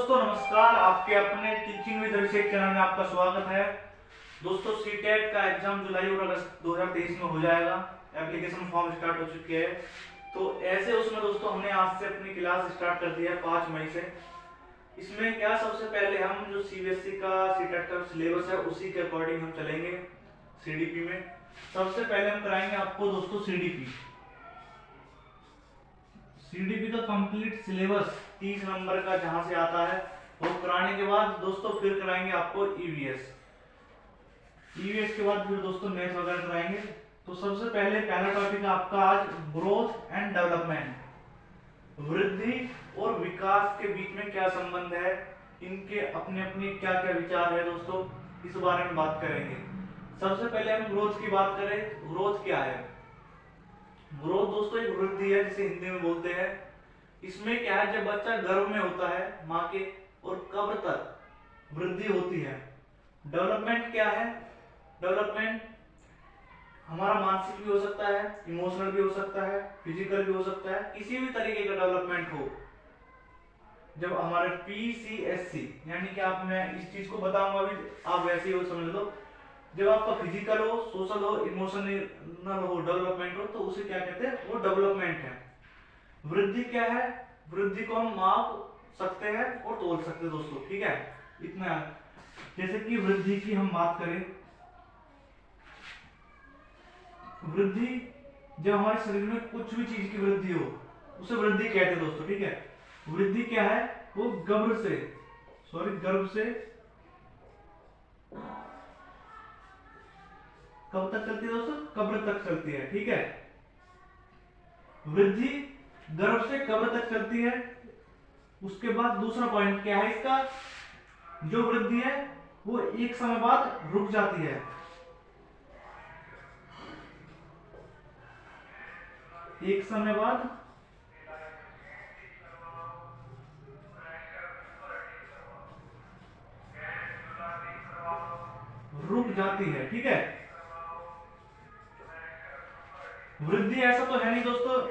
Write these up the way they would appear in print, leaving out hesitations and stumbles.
दोस्तों नमस्कार, आपके अपने टीचिंग विद अभिषेक चैनल में आपका स्वागत है। दोस्तों सीटेट का एग्जाम जुलाई और अगस्त 2023 में हो जाएगा। एप्लीकेशन फॉर्म स्टार्ट हो चुके हैं। तो ऐसे उसमें दोस्तों हमने आज से अपनी क्लास स्टार्ट कर दी है 5 मई से। इसमें क्या सबसे पहले हम जो सीबीएसई का सीटेट का सिलेबस है उसी के अकॉर्डिंग हम चलेंगे। सीडीपी में सबसे पहले हम कराएंगे आपको दोस्तों सीडीपी का कंप्लीट सिलेबस 30 नंबर का जहां से आता है वो कराने के बाद दोस्तों फिर कराएंगे आपको ईवीएस के बाद फिर दोस्तों मैथ वगैरह कराएंगे। तो सबसे पहला टॉपिक आपका आज ग्रोथ एंड डेवलपमेंट, वृद्धि और विकास के बीच में क्या संबंध है, इनके अपने अपने क्या क्या विचार है दोस्तों, इस बारे में बात करेंगे। सबसे पहले हम ग्रोथ की बात करें। ग्रोथ क्या है? ग्रोथ दोस्तों एक वृद्धि है जिसे हिंदी में बोलते हैं। इसमें क्या है, जब बच्चा गर्भ में होता है माँ के और कब्र तक वृद्धि होती है। डेवलपमेंट क्या है? डेवलपमेंट हमारा मानसिक भी हो सकता है, इमोशनल भी हो सकता है, फिजिकल भी हो सकता है, किसी भी तरीके का डेवलपमेंट हो। जब हमारे PCSC यानी कि आप, मैं इस चीज को बताऊंगा अभी, आप वैसे ही समझ लो। जब आपका फिजिकल हो, सोशल हो, इमोशनल हो, डेवलपमेंट हो, तो उसे क्या कहते हैं? वो डेवलपमेंट है। वृद्धि क्या है? वृद्धि को हम माप सकते हैं और तोल सकते हैं दोस्तों, ठीक है। इतना जैसे कि वृद्धि की हम बात करें, वृद्धि जब हमारे शरीर में कुछ भी चीज की वृद्धि हो उसे वृद्धि कहते हैं दोस्तों, ठीक है। वृद्धि क्या है? वो गर्भ से कब तक चलती है दोस्तों? कब्र तक चलती है, ठीक है। वृद्धि गर्भ से कब्र तक चलती है। उसके बाद दूसरा पॉइंट क्या है इसका? जो वृद्धि है वो एक समय बाद रुक जाती है। एक समय बाद रुक जाती है, ठीक है। वृद्धि ऐसा तो है नहीं दोस्तों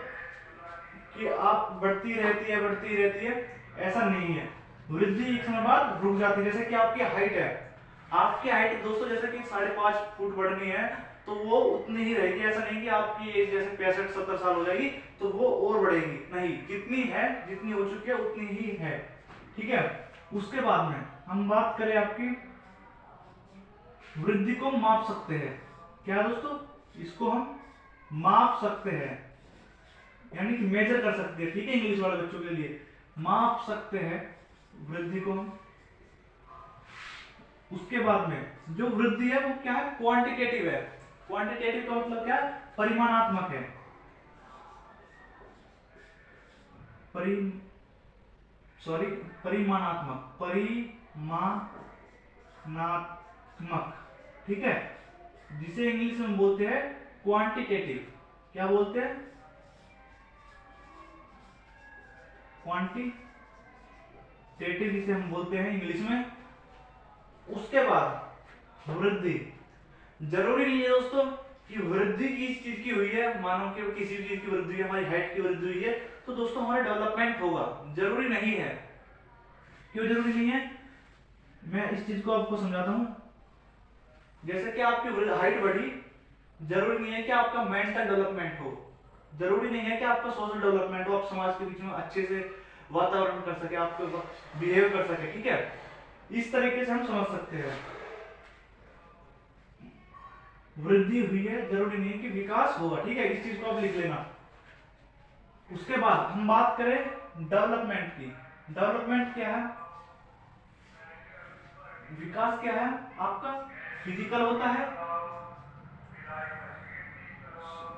कि आप बढ़ती रहती है, ऐसा नहीं है। वृद्धि एक समय बाद रुक जाती है। जैसे कि आपकी हाइट है, आपकी हाइट दोस्तों जैसे कि 5.5 फुट बढ़नी है तो वो उतनी ही रहेगी। ऐसा नहीं कि आपकी एज जैसे 65-70 साल हो जाएगी तो वो और बढ़ेगी, नहीं, जितनी है, जितनी हो चुकी है उतनी ही है, ठीक है। उसके बाद में हम बात करें आपकी वृद्धि को माप सकते हैं। क्या दोस्तों? इसको हम माप सकते हैं यानी कि मेजर कर सकते हैं, ठीक है। इंग्लिश वाले बच्चों के लिए माप सकते हैं वृद्धि को हम। उसके बाद में जो वृद्धि है वो क्या है? क्वांटिटेटिव है। क्वांटिटेटिव का मतलब क्या है? परिमाणात्मक है। परिमाणात्मक, ठीक है, जिसे इंग्लिश में बोलते हैं क्वांटिटेटिव। क्या बोलते हैं? क्वांटिटेटिव जिसे हम बोलते हैं इंग्लिश में। उसके बाद वृद्धि, जरूरी नहीं है दोस्तों कि वृद्धि किस चीज की हुई है। मानो कि किसी भी चीज की वृद्धि, हमारी हाइट की वृद्धि हुई है तो दोस्तों हमारा डेवलपमेंट होगा, जरूरी नहीं है। क्यों जरूरी नहीं है? मैं इस चीज को आपको समझाता हूं। जैसे कि आपकी हाइट बढ़ी, जरूरी नहीं है कि आपका मेंटल डेवलपमेंट हो, जरूरी नहीं है कि आपका सोशल डेवलपमेंट हो, आप समाज के बीच में अच्छे से वातावरण कर सके, आप बिहेव कर सके, ठीक है। इस तरीके से हम समझ सकते हैं। वृद्धि हुई है, जरूरी नहीं है कि विकास होगा, ठीक है। इस चीज को आप लिख लेना। उसके बाद हम बात करें डेवलपमेंट की। डेवलपमेंट क्या है? विकास क्या है? आपका फिजिकल होता है,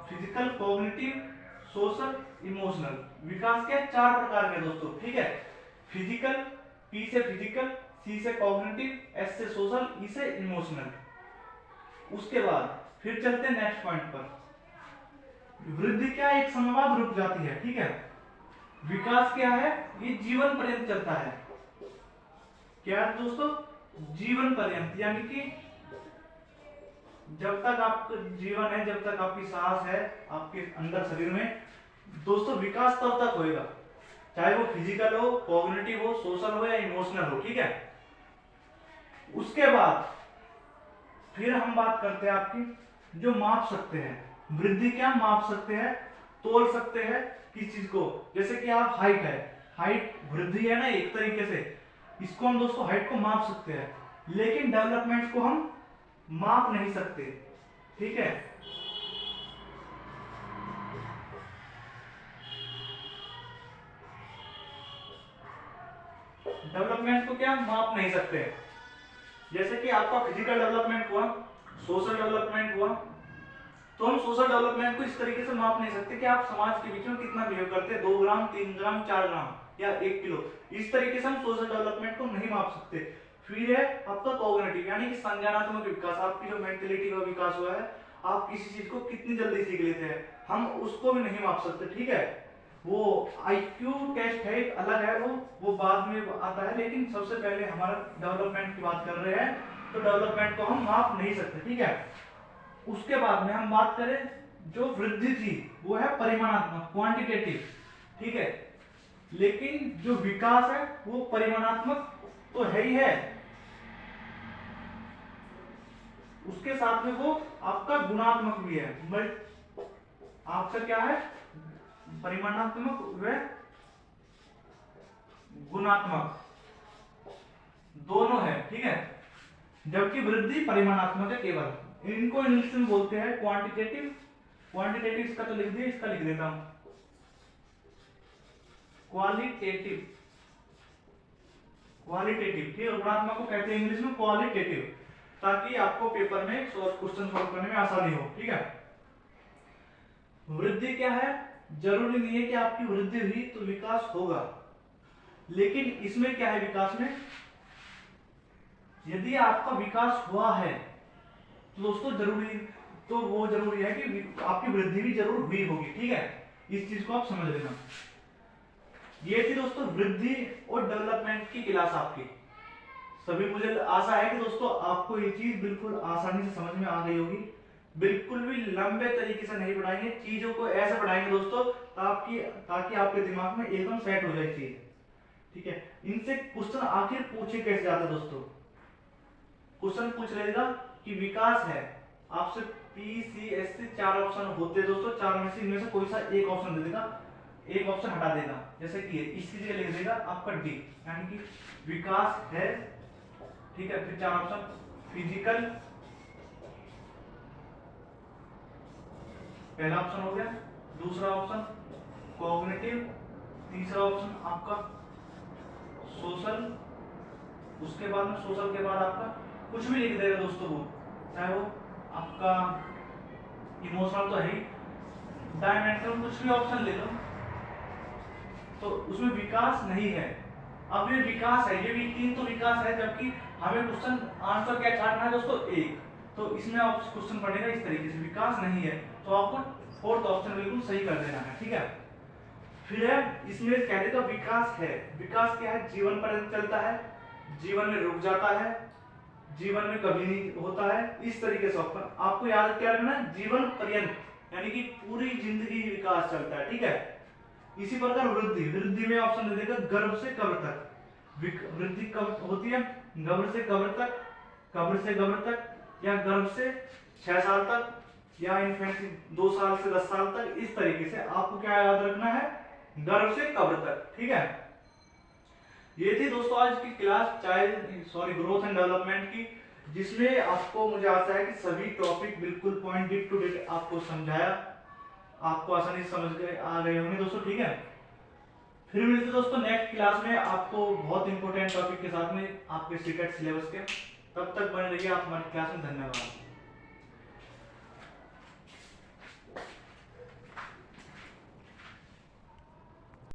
फिजिकल, कॉग्निटिव, सोशल, इमोशनल। विकास के 4 प्रकार के दोस्तों, ठीक है। फिजिकल, P से फिजिकल, C से कॉग्निटिव, S से सोशल, E से इमोशनल। उसके बाद फिर चलते हैं नेक्स्ट पॉइंट पर। वृद्धि क्या एक समय बाद रुक जाती है, ठीक है। विकास क्या है? ये जीवन पर्यंत चलता है। क्या है दोस्तों? जीवन पर्यंत, यानी कि जब तक आपका जीवन है, जब तक आपकी सांस है आपके अंदर शरीर में, दोस्तों विकास तब तक होएगा। चाहे वो फिजिकल हो, कॉग्निटिव हो, सोशल हो या इमोशनल हो, ठीक है। उसके बाद फिर हम बात करते हैं आपकी जो माप सकते हैं वृद्धि, क्या माप सकते हैं, तोल सकते हैं किस चीज को, जैसे कि आप हाइट है, हाइट वृद्धि है ना एक तरीके से, इसको हम दोस्तों हाइट को माप सकते हैं, लेकिन डेवलपमेंट को हम माप नहीं सकते, ठीक है। डेवलपमेंट को क्या माप नहीं सकते, जैसे कि आपका फिजिकल डेवलपमेंट हुआ, सोशल डेवलपमेंट हुआ, तो हम सोशल डेवलपमेंट को इस तरीके से माप नहीं सकते कि आप समाज के बीच में कितना बिहेव करते हैं, 2 ग्राम 3 ग्राम 4 ग्राम या 1 किलो, इस तरीके से हम सोशल डेवलपमेंट को नहीं माप सकते। फिर है आपका कॉग्निटिव यानी कि संज्ञानात्मक विकास, आपकी जो मेंटेलिटी का विकास हुआ है, आप किसी चीज को कितनी जल्दी सीख लेते हैं, हम उसको भी नहीं माप सकते, ठीक है। वो आईक्यू टेस्ट है एक अलग है, वो बाद में आता है, लेकिन सबसे पहले हमारा डेवलपमेंट की बात कर रहे हैं, तो डेवलपमेंट को हम माप नहीं सकते, ठीक है। उसके बाद में हम बात करें जो वृद्धि थी वो है परिमाणात्मक, क्वांटिटेटिव, ठीक है, लेकिन जो विकास है वो परिमाणात्मक तो है ही है, उसके साथ में वो आपका गुणात्मक भी है, बट आपका क्या है, परिमाणात्मक व गुणात्मक दोनों है, ठीक है, जबकि वृद्धि परिमाणात्मक है केवल। इनको इंग्लिश में बोलते हैं क्वांटिटेटिव, क्वांटिटेटिव इसका तो लिख दिया, इसका लिख देता हूं क्वालिटेटिव, क्वालिटेटिव, ठीक है, गुणात्मक को कहते हैं इंग्लिश में क्वालिटेटिव, ताकि आपको पेपर में क्वेश्चन सॉल्व करने में आसानी हो, ठीक है। वृद्धि क्या है, जरूरी नहीं है कि आपकी वृद्धि हुई तो विकास होगा, लेकिन इसमें क्या है, विकास में यदि आपका विकास हुआ है तो दोस्तों वो जरूरी है कि आपकी वृद्धि भी जरूर हुई होगी, ठीक है, इस चीज को आप समझ लेना। ये थी दोस्तों वृद्धि और डेवलपमेंट की क्लास आपकी, सभी मुझे आशा है कि दोस्तों आपको ये चीज बिल्कुल आसानी से समझ में आ गई होगी। बिल्कुल भी लंबे तरीके से नहीं पढ़ाएंगे, चीजों को ऐसे पढ़ाएंगे दोस्तों ताकि आपके दिमाग में एकदम सेट हो जाए चीज, ठीक है। इनसे क्वेश्चन आखिर पूछे कैसे जाते दोस्तों, क्वेश्चन पूछ लेगा कि विकास है, आपसे पी सी एस से 4 ऑप्शन होते हैं दोस्तों, 4 में से इनमें से कोई सा एक ऑप्शन दे देगा, एक ऑप्शन हटा देगा, जैसे कि इसकी जगह लिख देगा आपका डी, यानी कि विकास है, ठीक है। फिर 4 ऑप्शन, फिजिकल पहला ऑप्शन हो गया, दूसरा ऑप्शन कॉग्निटिव, तीसरा ऑप्शन आपका सोशल, उसके बाद में सोशल के बाद आपका कुछ भी लिख देगा दोस्तों, वो चाहे वो आपका इमोशनल तो है ही, डायमेंशनल कुछ भी ऑप्शन ले लो, तो उसमें विकास नहीं है। अब ये विकास है, ये भी 3 तो विकास है, जबकि हमें क्वेश्चन आंसर क्या छाटना है दोस्तों, एक, तो इसमें आप क्वेश्चन पढ़ेगा इस तरीके से, विकास नहीं है तो आपको 4th ऑप्शन बिल्कुल सही कर देना है, ठीक है। फिर है इसमें कह देगा विकास है, विकास क्या है, जीवन पर्यंत चलता है, जीवन में रुक जाता है, जीवन में कभी नहीं होता है, इस तरीके से आपको याद क्या रखना है, जीवन पर्यंत यानी कि पूरी जिंदगी विकास चलता है, ठीक है। इसी प्रकार वृद्धि, वृद्धि में ऑप्शन दे देगा गर्भ से कब्र तक, वृद्धि कब होती है, गर्भ से कब्र तक, कब्र से गर्भ तक, या गर्भ से 6 साल तक, या इन्फेंसी 2 साल से 10 साल तक, इस तरीके से आपको क्या याद रखना है, गर्भ से कब्र तक, ठीक है। ये थी दोस्तों आज की क्लास ग्रोथ एंड डेवलपमेंट की, जिसमें आपको मुझे आशा है कि सभी टॉपिक बिल्कुल पॉइंट डिट टू डिट आपको समझाया, आपको आसानी से समझ गए आ गए होंगे दोस्तों, ठीक है। फिर मिलते दोस्तों नेक्स्ट क्लास में आपको बहुत इंपॉर्टेंट टॉपिक के साथ में आपके सीटेट सिलेबस के, तब तक बने रहिए आप हमारी क्लास में, धन्यवाद।